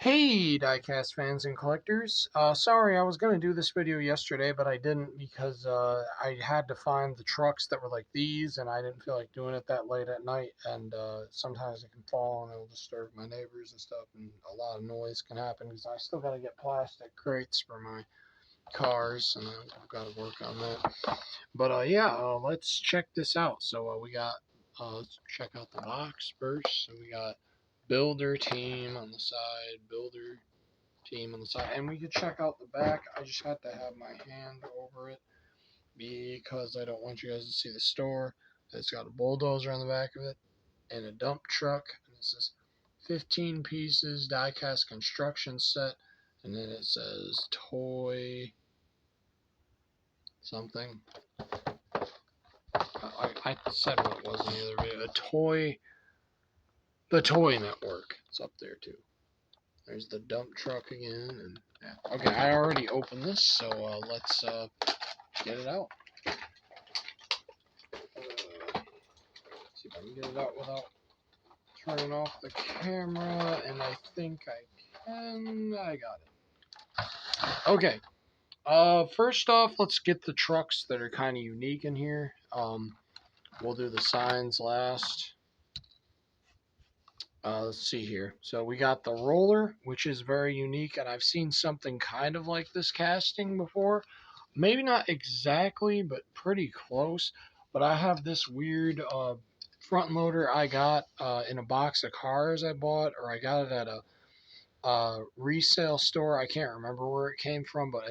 Hey, Diecast fans and collectors. Sorry, I was going to do this video yesterday, but I didn't because I had to find the trucks that were like these, and I didn't feel like doing it that late at night, and sometimes it can fall and it'll disturb my neighbors and stuff, and a lot of noise can happen because I still got to get plastic crates for my cars, and I've got to work on that. But yeah, let's check this out. So let's check out the box first. So we got builder team on the side, builder team on the side, and we can check out the back. I just had to have my hand over it because I don't want you guys to see the store. It's got a bulldozer on the back of it and a dump truck, and it says 15 pieces die-cast construction set, and then it says toy something. I said what it was in the other video. The toy network. It's up there too. There's the dump truck again, and yeah. Okay, I already opened this, so let's get it out. See if I can get it out without turning off the camera, and I think I can. I got it. Okay. First off, let's get the trucks that are kind of unique in here. We'll do the signs last. Let's see here. So we got the roller, which is very unique, and I've seen something kind of like this casting before. Maybe not exactly, but pretty close. But I have this weird front loader I got in a box of cars I bought, or I got it at a resale store. I can't remember where it came from, but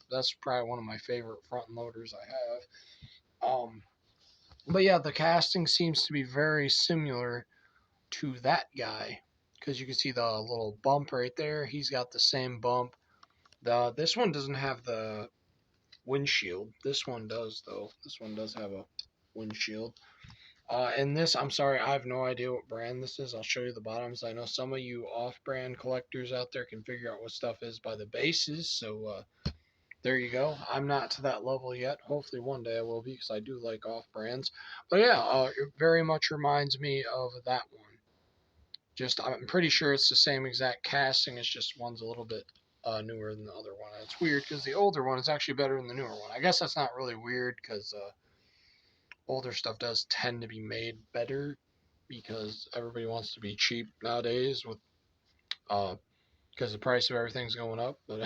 that's probably one of my favorite front loaders I have. But yeah, the casting seems to be very similar to that guy because you can see the little bump right there. He's got the same bump. This one doesn't have the windshield. This one does, though. This one does have a windshield. And this, I'm sorry, I have no idea what brand this is. I'll show you the bottoms. I know some of you off-brand collectors out there can figure out what stuff is by the bases. So there you go. I'm not to that level yet. Hopefully one day I will be because I do like off-brands. But yeah, it very much reminds me of that one. I'm pretty sure it's the same exact casting. It's just one's a little bit newer than the other one. And it's weird because the older one is actually better than the newer one. I guess that's not really weird because older stuff does tend to be made better because everybody wants to be cheap nowadays with because the price of everything's going up. But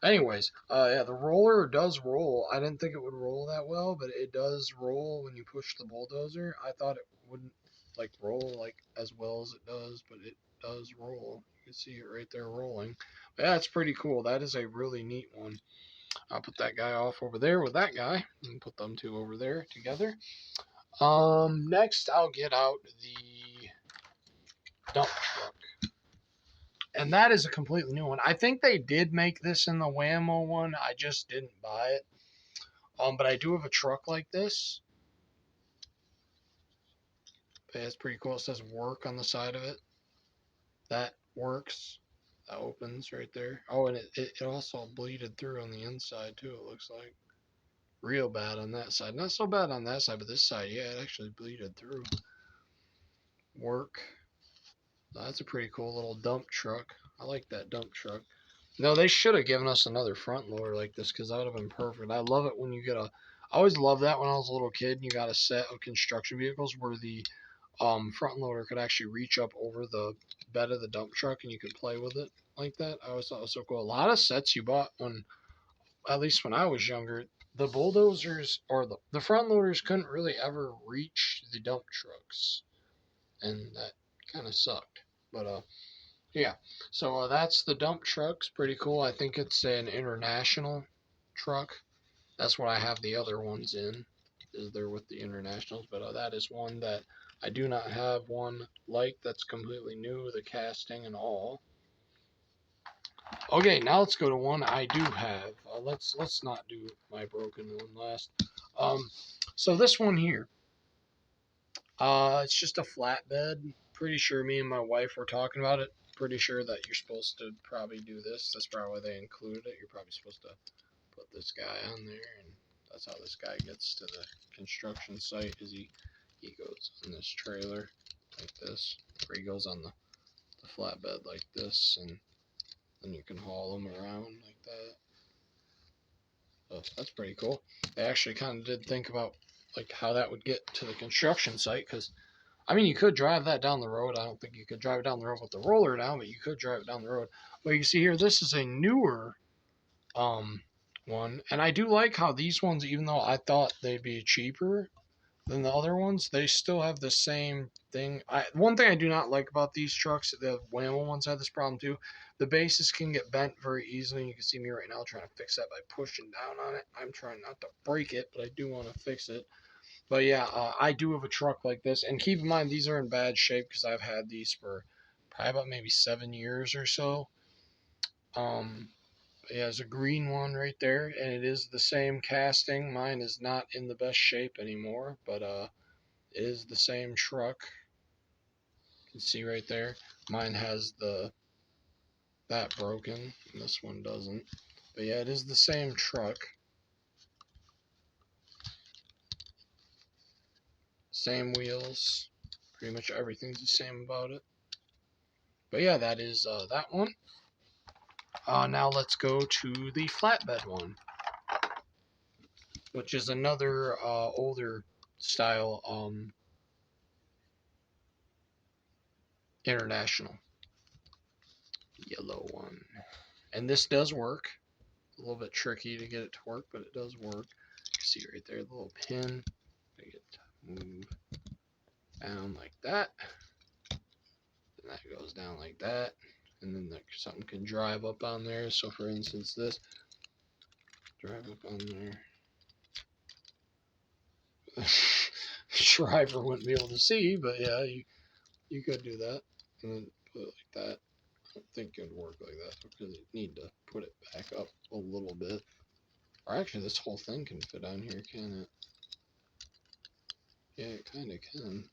anyways, yeah, the roller does roll. I didn't think it would roll that well, but it does roll when you push the bulldozer. I thought it wouldn't like roll like as well as it does, but it does roll. You can see it right there rolling. But yeah, it's pretty cool. That is a really neat one. I'll put that guy off over there with that guy and put them two over there together. Next I'll get out the dump truck. And that is a completely new one. I think they did make this in the Whammo one. I just didn't buy it. But I do have a truck like this. It's pretty cool. It says work on the side of it. That works. That opens right there. Oh, and it also bleeded through on the inside too, it looks like. Real bad on that side. Not so bad on that side, but this side, yeah, it actually bleeded through. Work. That's a pretty cool little dump truck. I like that dump truck. No, they should have given us another front loader like this because that would have been perfect. I love it when you get a. I always loved that when I was a little kid and you got a set of construction vehicles where the front loader could actually reach up over the bed of the dump truck and you could play with it like that. I always thought it was so cool. A lot of sets you bought when, at least when I was younger, the bulldozers or the front loaders couldn't really ever reach the dump trucks, and that kind of sucked. But yeah, so that's the dump truck's pretty cool. I think it's an international truck. That's what I have the other ones in, is they're with the internationals. But that is one that I do not have one like that's completely new, the casting and all. Okay, now let's go to one I do have. Let's not do my broken one last. So this one here, it's just a flatbed. Pretty sure me and my wife were talking about it. Pretty sure that you're supposed to probably do this. That's probably why they included it. You're probably supposed to put this guy on there, and that's how this guy gets to the construction site. Is he goes on this trailer like this, or he goes on the the flatbed like this, and then you can haul them around like that. So that's pretty cool. I actually kind of did think about like how that would get to the construction site, because I mean, you could drive that down the road. I don't think you could drive it down the road with the roller down, but you could drive it down the road. But you can see here, this is a newer um one, and I do like how these ones, even though I thought they'd be cheaper than the other ones, they still have the same thing. One thing I do not like about these trucks, the Whammo ones have this problem too. The bases can get bent very easily. You can see me right now trying to fix that by pushing down on it. I'm trying not to break it, but I do want to fix it. But yeah, I do have a truck like this, and keep in mind these are in bad shape because I've had these for probably about maybe 7 years or so. Yeah, there's a green one right there, and it is the same casting. Mine is not in the best shape anymore, but it is the same truck. You can see right there. Mine has that broken, and this one doesn't. But yeah, it is the same truck. Same wheels. Pretty much everything's the same about it. But yeah, that is that one. Now let's go to the flatbed one, which is another older style international yellow one. And this does work. A little bit tricky to get it to work, but it does work. You can see right there, the little pin. I get to move down like that. And that goes down like that. And then something can drive up on there. So for instance, this drive up on there. Driver wouldn't be able to see, but yeah, you could do that. And then put it like that. I don't think it would work like that because you need to put it back up a little bit. Or actually, this whole thing can fit on here, can it? Yeah, it kind of can.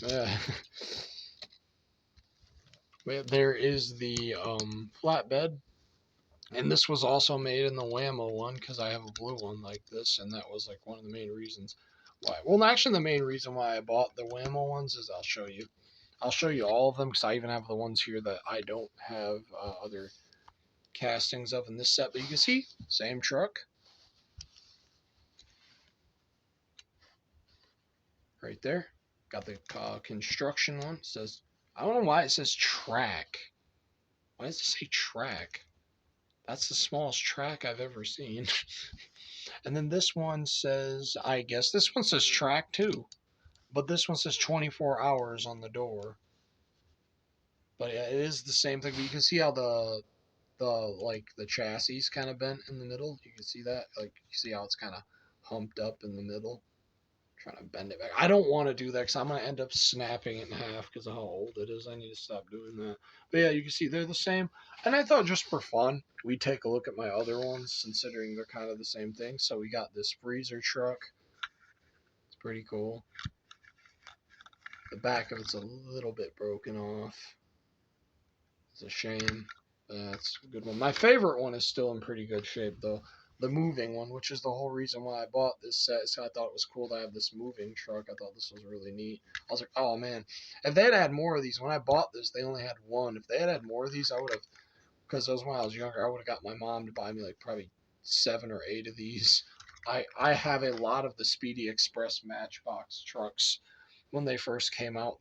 Yeah. But there is the flatbed. And this was also made in the Whammo one because I have a blue one like this, and that was like one of the main reasons why. Well, actually, the main reason why I bought the Whammo ones is I'll show you. I'll show you all of them because I even have the ones here that I don't have other castings of in this set. But you can see, same truck. Right there. Got the construction one. It says, I don't know why it says track. Why does it say track? That's the smallest track I've ever seen. And then this one says, I guess this one says track too. But this one says 24 hours on the door. But yeah, it is the same thing. But you can see how the chassis is kind of bent in the middle. You can see that. Like you see how it's kind of humped up in the middle. Trying to bend it back. I don't want to do that because I'm going to end up snapping it in half because of how old it is. I need to stop doing that. But yeah, you can see they're the same. And I thought just for fun, we'd take a look at my other ones, considering they're kind of the same thing. So we got this freezer truck. It's pretty cool. The back of it's a little bit broken off. It's a shame. That's a good one. My favorite one is still in pretty good shape, though. The moving one, which is the whole reason why I bought this set. So I thought it was cool to have this moving truck. I thought this was really neat. I was like, oh man, if they had more of these, when I bought this, they only had one. If they had more of these, I would have, because those when I was younger, I would have got my mom to buy me like probably 7 or 8 of these. I have a lot of the Speedy Express Matchbox trucks when they first came out.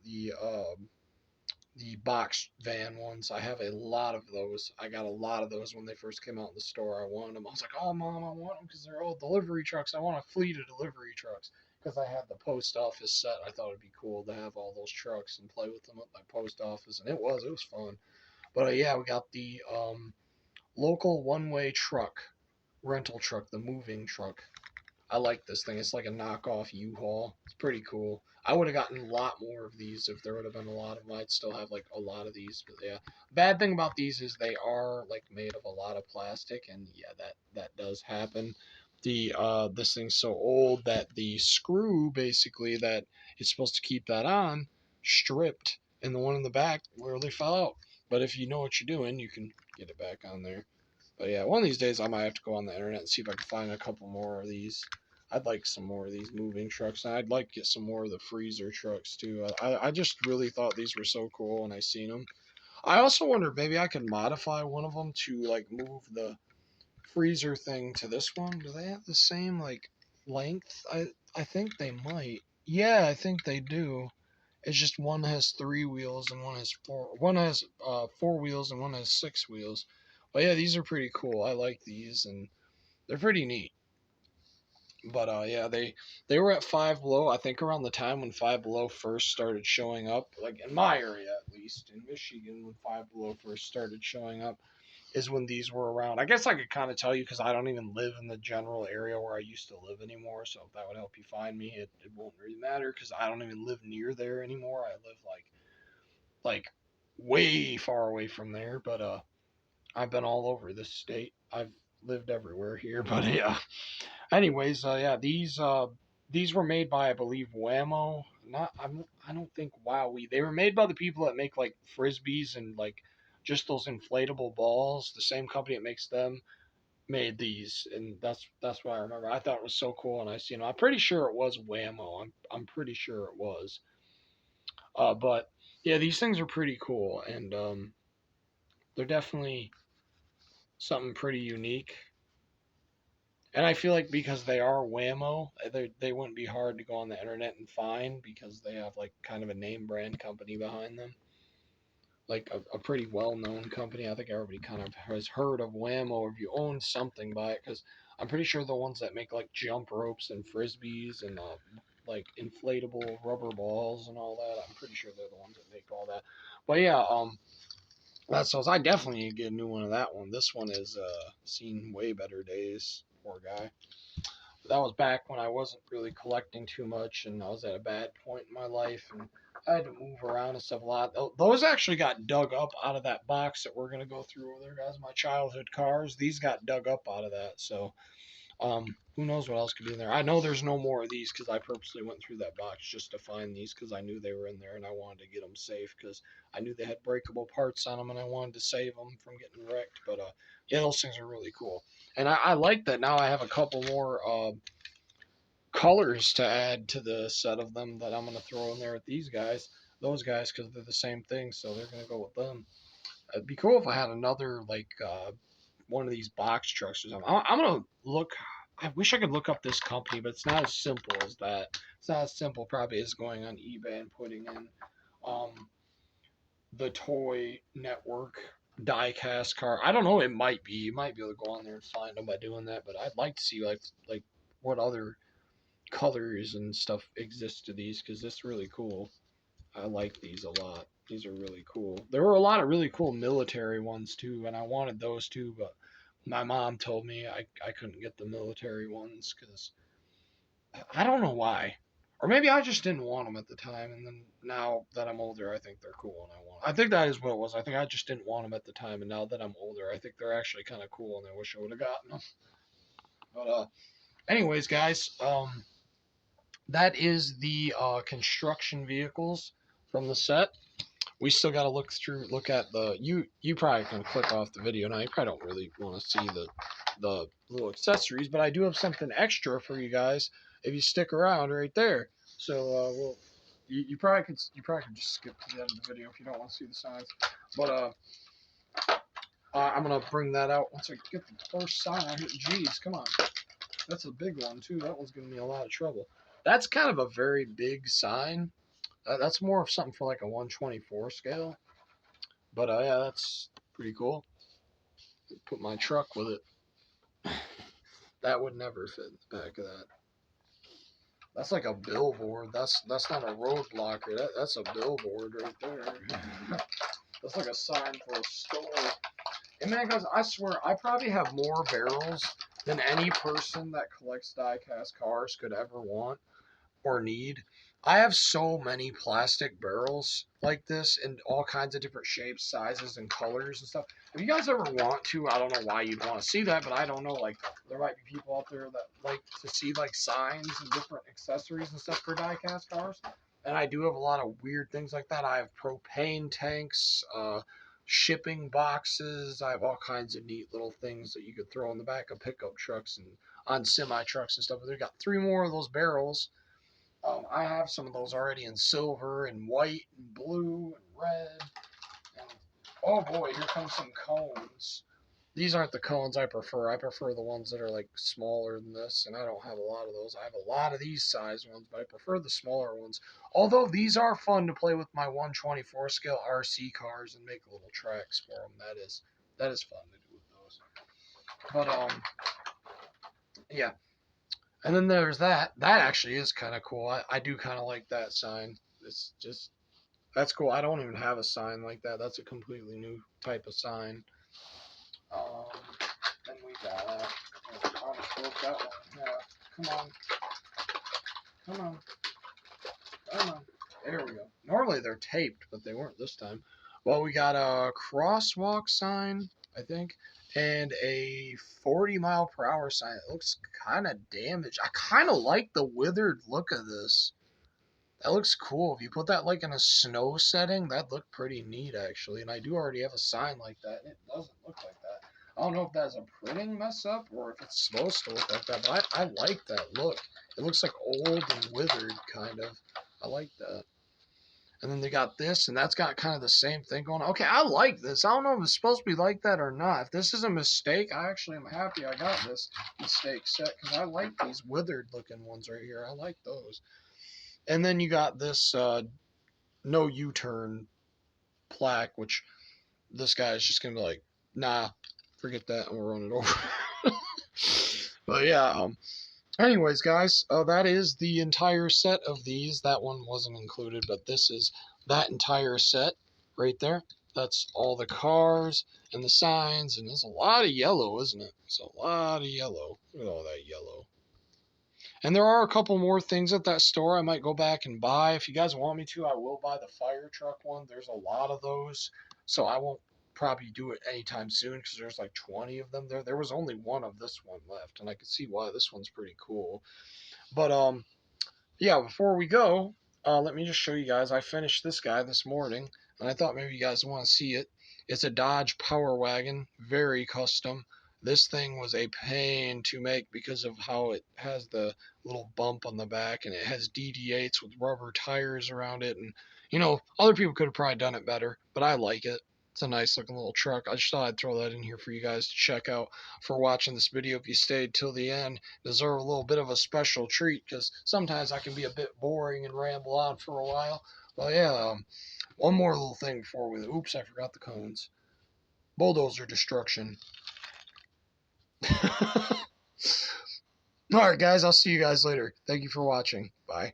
The box van ones. I have a lot of those. I got a lot of those when they first came out in the store. I wanted them. I was like, oh, Mom, I want them because they're all delivery trucks. I want a fleet of delivery trucks because I had the post office set. I thought it'd be cool to have all those trucks and play with them at my post office, and it was fun. But yeah, we got the local one-way truck, rental truck, the moving truck. I like this thing. It's like a knockoff U-Haul. It's pretty cool. I would have gotten a lot more of these if there would have been a lot of them. I'd still have like a lot of these, but yeah. Bad thing about these is they are like made of a lot of plastic, and yeah, that does happen. This thing's so old that the screw basically that is supposed to keep that on stripped, and the one in the back literally fell out. But if you know what you're doing, you can get it back on there. But yeah, one of these days I might have to go on the internet and see if I can find a couple more of these. I'd like some more of these moving trucks, and I'd like to get some more of the freezer trucks too. I just really thought these were so cool when I seen them. I also wonder maybe I could modify one of them to like move the freezer thing to this one. Do they have the same like length? I think they might. Yeah, I think they do. It's just one has 3 wheels and one has four. One has 4 wheels and one has 6 wheels. But yeah, these are pretty cool. I like these and they're pretty neat. But yeah, they were at Five Below. I think around the time when Five Below first started showing up, like in my area at least, in Michigan, when Five Below first started showing up, is when these were around. I guess I could kind of tell you because I don't even live in the general area where I used to live anymore. So if that would help you find me, it won't really matter because I don't even live near there anymore. I live like way far away from there. But I've been all over this state. I've lived everywhere here. But yeah. Anyways, yeah, these were made by I believe Whammo. Not I don't think Wowie. They were made by the people that make like frisbees and like just those inflatable balls. The same company that makes them made these, and that's what I remember. I thought it was so cool, and I seen. I'm pretty sure it was Whammo. I'm pretty sure it was. But yeah, these things are pretty cool, and they're definitely something pretty unique. And I feel like because they are Whammo, they wouldn't be hard to go on the internet and find because they have like kind of a name brand company behind them. Like a pretty well known company. I think everybody kind of has heard of Whammo if you own something by it because I'm pretty sure the ones that make like jump ropes and frisbees and like inflatable rubber balls and all that. I'm pretty sure they're the ones that make all that. But yeah, that's so I definitely need to get a new one of that one. This one is seen way better days. Poor guy. That was back when I wasn't really collecting too much and I was at a bad point in my life and I had to move around and stuff a lot. Those actually got dug up out of that box that we're going to go through over there, guys. My childhood cars, these got dug up out of that. So, who knows what else could be in there? I know there's no more of these because I purposely went through that box just to find these because I knew they were in there and I wanted to get them safe because I knew they had breakable parts on them and I wanted to save them from getting wrecked. But yeah, those things are really cool. And I like that now I have a couple more colors to add to the set of them that I'm going to throw in there with these guys, those guys, because they're the same thing. So they're going to go with them. It'd be cool if I had another like one of these box trucks or something. I'm gonna look. I wish I could look up this company, but it's not as simple as that. It's not as simple probably as going on eBay and putting in um, the toy network diecast car. I don't know. It might be. You might be able to go on there and find them by doing that. But I'd like to see like what other colors and stuff exist to these because this is really cool. I like these a lot. These are really cool. There were a lot of really cool military ones too, and I wanted those too, but my mom told me I couldn't get the military ones because I don't know why. Or maybe I just didn't want them at the time, and then now that I'm older, I think they're cool and I want. I think that is what it was. I think I just didn't want them at the time, and now that I'm older, I think they're actually kind of cool, and I wish I would have gotten them. But anyways, guys, that is the construction vehicles from the set. We still got to look at the you probably can click off the video now. You probably don't really want to see the little accessories, but I do have something extra for you guys if you stick around right there. So well, you probably could just skip to the end of the video if you don't want to see the signs. But I'm gonna bring that out once I get the first sign out here. Jeez, come on, that's a big one too. That one's giving me a lot of trouble. That's kind of a very big sign. That's more of something for like a 124 scale. But yeah, that's pretty cool. Put my truck with it. That would never fit in the back of that. That's like a billboard. That's not a road blocker. That's a billboard right there. That's like a sign for a store. And man, guys, I swear I probably have more barrels than any person that collects diecast cars could ever want or need. I have so many plastic barrels like this in all kinds of different shapes, sizes, and colors and stuff. If you guys ever want to, I don't know why you'd want to see that, but I don't know. Like, there might be people out there that like to see like signs and different accessories and stuff for diecast cars. And I do have a lot of weird things like that. I have propane tanks, shipping boxes. I have all kinds of neat little things that you could throw in the back of pickup trucks and on semi trucks and stuff. But they've got 3 more of those barrels. I have some of those already in silver and white and blue and red. And oh boy, here comes some cones. These aren't the cones I prefer. I prefer the ones that are like smaller than this, and I don't have a lot of those. I have a lot of these size ones, but I prefer the smaller ones. Although these are fun to play with my 124 scale RC cars and make little tracks for them. That is fun to do with those. But yeah. And then there's that. That actually is kind of cool. I do kind of like that sign. It's just that's cool. I don't even have a sign like that. That's a completely new type of sign. Um, then we got almost broke that one. Yeah, come on, come on. There we go. Normally they're taped, but they weren't this time. Well, we got a crosswalk sign, I think, and a 40-mile-per-hour sign. It looks kind of damaged. I kind of like the withered look of this. That looks cool. If you put that like in a snow setting, that'd look pretty neat actually. And I do already have a sign like that, and it doesn't look like that. I don't know if that's a printing mess up or if it's supposed to look like that, but I like that look. It looks like old and withered, kind of. I like that. And then they got this, and that's got kind of the same thing going on. Okay, I like this. I don't know if it's supposed to be like that or not. If this is a mistake, I actually am happy I got this mistake set because I like these withered looking ones right here. I like those. And then you got this no U-turn plaque, which this guy is just gonna be like, nah, forget that, and we'll run it over. But yeah, anyways, guys, that is the entire set of these. That one wasn't included, but this is that entire set right there. That's all the cars and the signs, and there's a lot of yellow, isn't it? It's a lot of yellow. Look at all that yellow. And there are a couple more things at that store I might go back and buy. If you guys want me to, I will buy the fire truck one. There's a lot of those. So I won't probably do it anytime soon because there's like 20 of them there. There was only one of this one left, and I could see why this one's pretty cool. But yeah, before we go, let me just show you guys. I finished this guy this morning, and I thought maybe you guys want to see it. It's a Dodge Power Wagon, very custom. This thing was a pain to make because of how it has the little bump on the back, and it has DD8s with rubber tires around it. And, other people could have probably done it better, but I like it. It's a nice looking little truck. I just thought I'd throw that in here for you guys to check out for watching this video. If you stayed till the end, deserve a little bit of a special treat because sometimes I can be a bit boring and ramble on for a while. But yeah, one more little thing before we... Oops, I forgot the cones. Bulldozer destruction. Alright guys, I'll see you guys later. Thank you for watching. Bye.